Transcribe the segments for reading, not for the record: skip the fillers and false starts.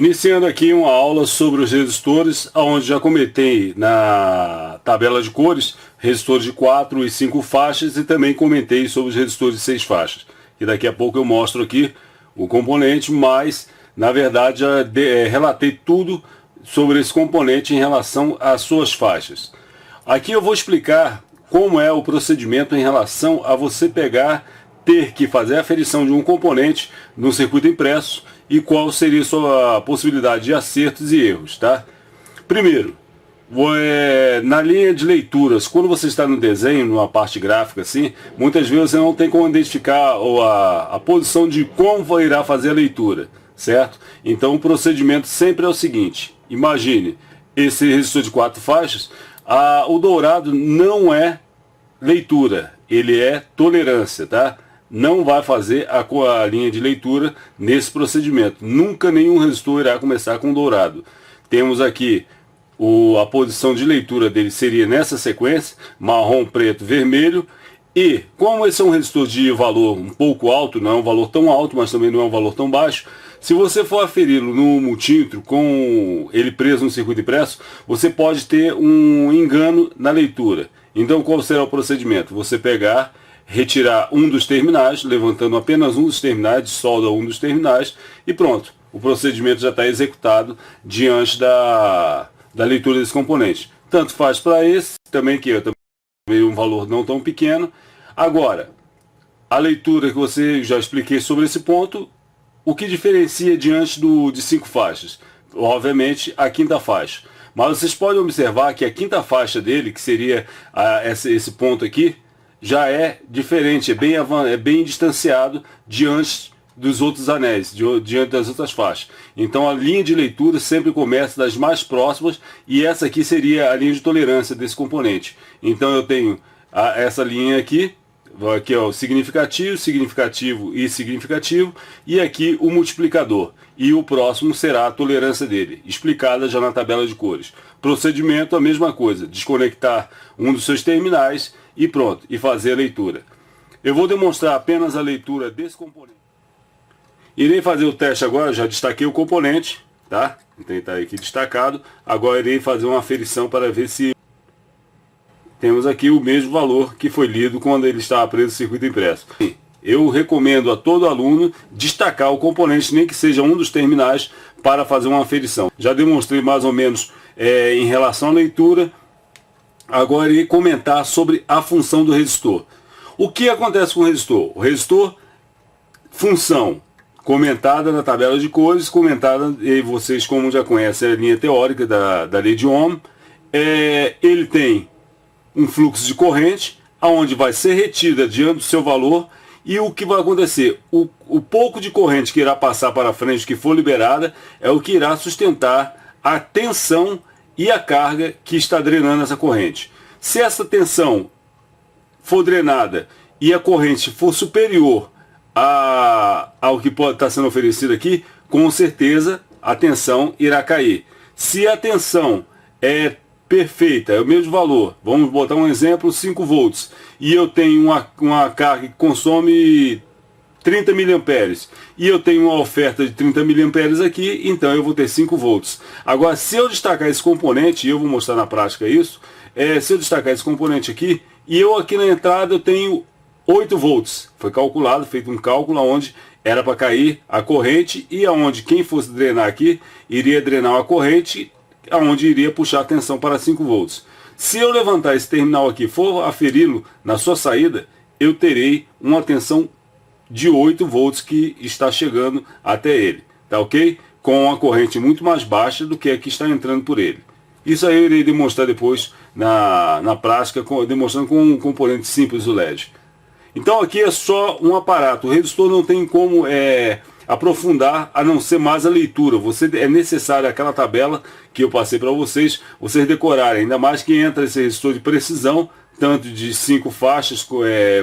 Iniciando aqui uma aula sobre os resistores, onde já comentei na tabela de cores, resistores de 4 e 5 faixas e também comentei sobre os resistores de 6 faixas. E daqui a pouco eu mostro aqui o componente, mas na verdade já relatei tudo sobre esse componente em relação às suas faixas. Aqui eu vou explicar como é o procedimento em relação a você ter que fazer a aferição de um componente no circuito impresso e qual seria a sua possibilidade de acertos e erros, tá? Primeiro, na linha de leituras, quando você está no desenho, numa parte gráfica assim, muitas vezes você não tem como identificar a posição de como irá fazer a leitura, certo? Então o procedimento sempre é o seguinte: imagine esse resistor de 4 faixas, o dourado não é leitura, ele é tolerância, tá? Não vai fazer a linha de leitura nesse procedimento. Nunca nenhum resistor irá começar com dourado. Temos aqui a posição de leitura dele seria nessa sequência: marrom, preto, vermelho. E como esse é um resistor de valor um pouco alto, não é um valor tão alto, mas também não é um valor tão baixo, se você for aferi-lo no multímetro com ele preso no circuito impresso, você pode ter um engano na leitura. Então qual será o procedimento? Você retirar um dos terminais, levantando apenas um dos terminais, solda um dos terminais e pronto. O procedimento já está executado diante da leitura desse componente. Tanto faz para esse, também que é também um valor não tão pequeno. Agora, a leitura que você já expliquei sobre esse ponto, o que diferencia diante de 5 faixas? Obviamente a quinta faixa. Mas vocês podem observar que a quinta faixa dele, que seria esse ponto aqui, já é diferente, é bem distanciado diante dos outros anéis, diante das outras faixas. Então a linha de leitura sempre começa das mais próximas e essa aqui seria a linha de tolerância desse componente. Então eu tenho essa linha aqui é o significativo, significativo e significativo, e aqui o multiplicador. E o próximo será a tolerância dele, explicada já na tabela de cores. Procedimento, a mesma coisa, desconectar um dos seus terminais e pronto, e fazer a leitura. Eu vou demonstrar apenas a leitura desse componente. Irei fazer o teste agora, já destaquei o componente, tá? Então está aqui destacado. Agora irei fazer uma aferição para ver se temos aqui o mesmo valor que foi lido quando ele estava preso no circuito impresso. Eu recomendo a todo aluno destacar o componente, nem que seja um dos terminais, para fazer uma aferição. Já demonstrei mais ou menos em relação à leitura. Agora irei comentar sobre a função do resistor. O que acontece com o resistor? O resistor, função comentada na tabela de cores, comentada, e vocês como já conhecem a linha teórica da lei de Ohm, ele tem um fluxo de corrente, aonde vai ser retida diante do seu valor, e o que vai acontecer? O pouco de corrente que irá passar para frente, que for liberada, é o que irá sustentar a tensão e a carga que está drenando essa corrente. Se essa tensão for drenada e a corrente for superior ao que pode estar sendo oferecido aqui, com certeza a tensão irá cair. Se a tensão é perfeita, é o mesmo valor, vamos botar um exemplo, 5 volts, e eu tenho uma carga que consome 30 mA, e eu tenho uma oferta de 30 mA aqui, então eu vou ter 5 volts. Agora, se eu destacar esse componente, e eu vou mostrar na prática isso, se eu destacar esse componente aqui, e eu aqui na entrada eu tenho 8 volts, foi calculado, feito um cálculo onde era para cair a corrente, e aonde quem fosse drenar aqui, iria drenar a corrente, aonde iria puxar a tensão para 5 volts. Se eu levantar esse terminal aqui e for aferi-lo na sua saída, eu terei uma tensão de 8 volts que está chegando até ele, tá ok? Com uma corrente muito mais baixa do que a que está entrando por ele. Isso aí eu irei demonstrar depois na prática, demonstrando com um componente simples do LED. Então aqui é só um aparato, o resistor não tem como aprofundar, a não ser mais a leitura. É necessário aquela tabela que eu passei para vocês decorarem, ainda mais que entra esse resistor de precisão, tanto de 5 faixas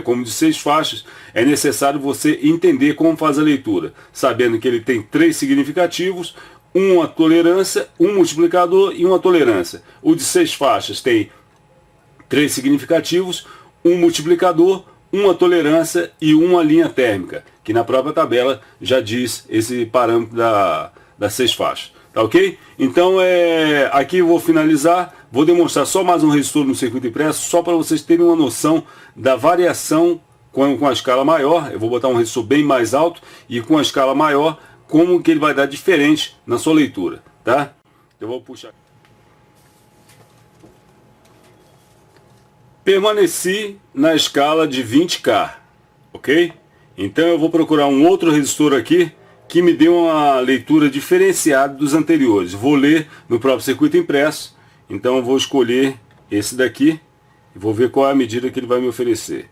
como de 6 faixas, é necessário você entender como faz a leitura, sabendo que ele tem 3 significativos, uma tolerância, um multiplicador e uma tolerância. O de 6 faixas tem 3 significativos, um multiplicador, uma tolerância e uma linha térmica, que na própria tabela já diz esse parâmetro das 6 faixas. Tá ok? Então aqui eu vou finalizar, vou demonstrar só mais um resistor no circuito impresso, só para vocês terem uma noção da variação com a escala maior. Eu vou botar um resistor bem mais alto e com a escala maior, como que ele vai dar diferente na sua leitura, tá? Eu vou puxar. Permaneci na escala de 20K, ok? Então eu vou procurar um outro resistor aqui que me dê uma leitura diferenciada dos anteriores. Vou ler no próprio circuito impresso, então eu vou escolher esse daqui e vou ver qual é a medida que ele vai me oferecer.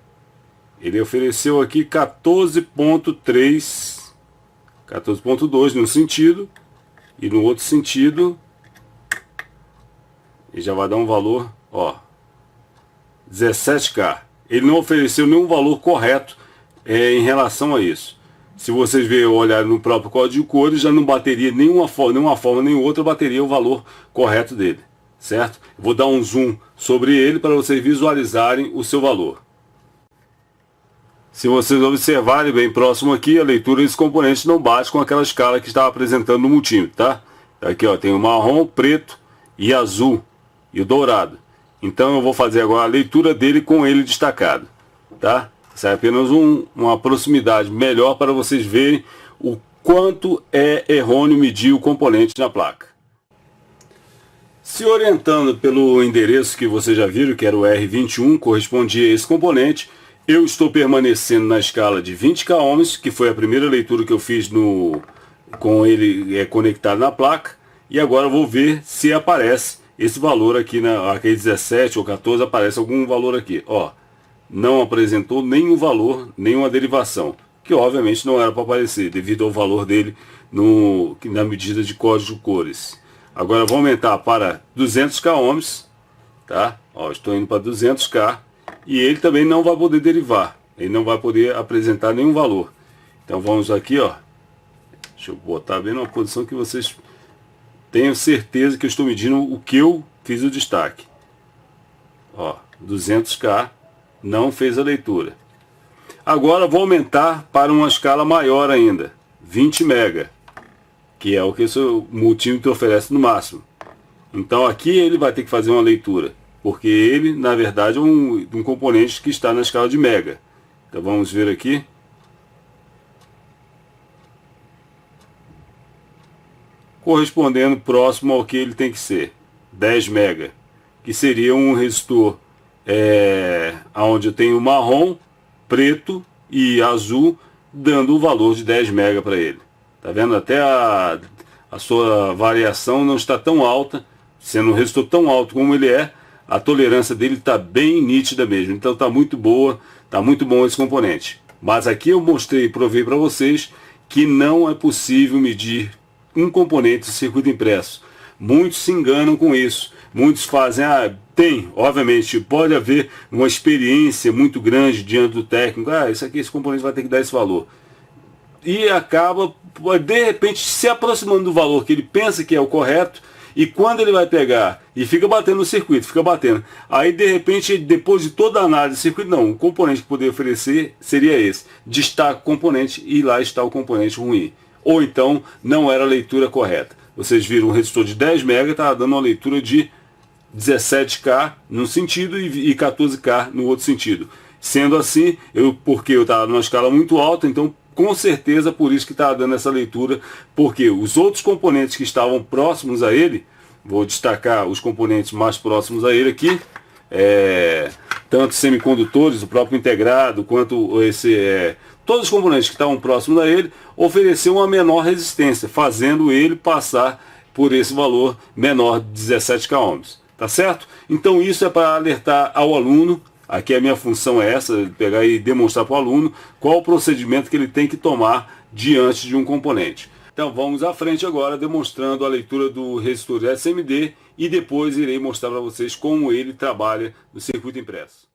Ele ofereceu aqui 14.3, 14.2 num sentido, e no outro sentido ele já vai dar um valor, ó, 17K. Ele não ofereceu nenhum valor correto em relação a isso. Se vocês olharem no próprio código de cores, já não bateria nenhuma forma nem outra, bateria o valor correto dele, certo? Vou dar um zoom sobre ele para vocês visualizarem o seu valor. Se vocês observarem bem próximo aqui, a leitura desse componente não bate com aquela escala que estava apresentando no multímetro, tá? Aqui, ó, tem o marrom, preto e azul e o dourado. Então eu vou fazer agora a leitura dele com ele destacado, tá? Isso é apenas uma proximidade melhor para vocês verem o quanto é errôneo medir o componente na placa. Se orientando pelo endereço que vocês já viram, que era o R21, correspondia a esse componente, eu estou permanecendo na escala de 20K ohms, que foi a primeira leitura que eu fiz com ele conectado na placa, e agora eu vou ver se aparece esse valor aqui, aqui 17 ou 14, aparece algum valor aqui, ó. Não apresentou nenhum valor, nenhuma derivação, que obviamente não era para aparecer, devido ao valor dele na medida de código de cores. Agora eu vou aumentar para 200K ohms, tá? Ó, estou indo para 200K, e ele também não vai poder derivar, ele não vai poder apresentar nenhum valor. Então vamos aqui, ó, deixa eu botar bem numa posição que vocês tenham certeza que eu estou medindo o que eu fiz o destaque. Ó, 200K. Não fez a leitura. Agora vou aumentar para uma escala maior ainda, 20 MB, que é o que o seu multímetro oferece no máximo. Então aqui ele vai ter que fazer uma leitura, porque ele na verdade é um componente que está na escala de mega. Então vamos ver aqui. Correspondendo próximo ao que ele tem que ser, 10 MB, que seria um resistor onde eu tenho marrom, preto e azul, dando um valor de 10 MB para ele. Tá vendo? Até a sua variação não está tão alta, sendo um resistor tão alto como ele é, a tolerância dele está bem nítida mesmo. Então está muito boa, está muito bom esse componente. Mas aqui eu mostrei e provei para vocês que não é possível medir um componente do circuito impresso. Muitos se enganam com isso. Muitos fazem, obviamente, pode haver uma experiência muito grande diante do técnico, esse componente vai ter que dar esse valor. E acaba, de repente, se aproximando do valor que ele pensa que é o correto, e quando ele vai pegar e fica batendo no circuito, fica batendo, aí de repente, depois de toda a análise do circuito, não, o componente que poderia oferecer seria esse. Destaca o componente e lá está o componente ruim. Ou então, não era a leitura correta. Vocês viram um resistor de 10 MB, estava dando uma leitura de 17K num sentido e 14K no outro sentido. Sendo assim, porque eu estava numa escala muito alta, então com certeza por isso que estava dando essa leitura, porque os outros componentes que estavam próximos a ele, vou destacar os componentes mais próximos a ele aqui, tanto semicondutores, o próprio integrado, quanto todos os componentes que estavam próximos a ele, ofereceu uma menor resistência, fazendo ele passar por esse valor menor de 17K ohms. Tá certo? Então isso é para alertar ao aluno. Aqui a minha função é essa, pegar e demonstrar para o aluno qual o procedimento que ele tem que tomar diante de um componente. Então vamos à frente agora, demonstrando a leitura do resistor SMD e depois irei mostrar para vocês como ele trabalha no circuito impresso.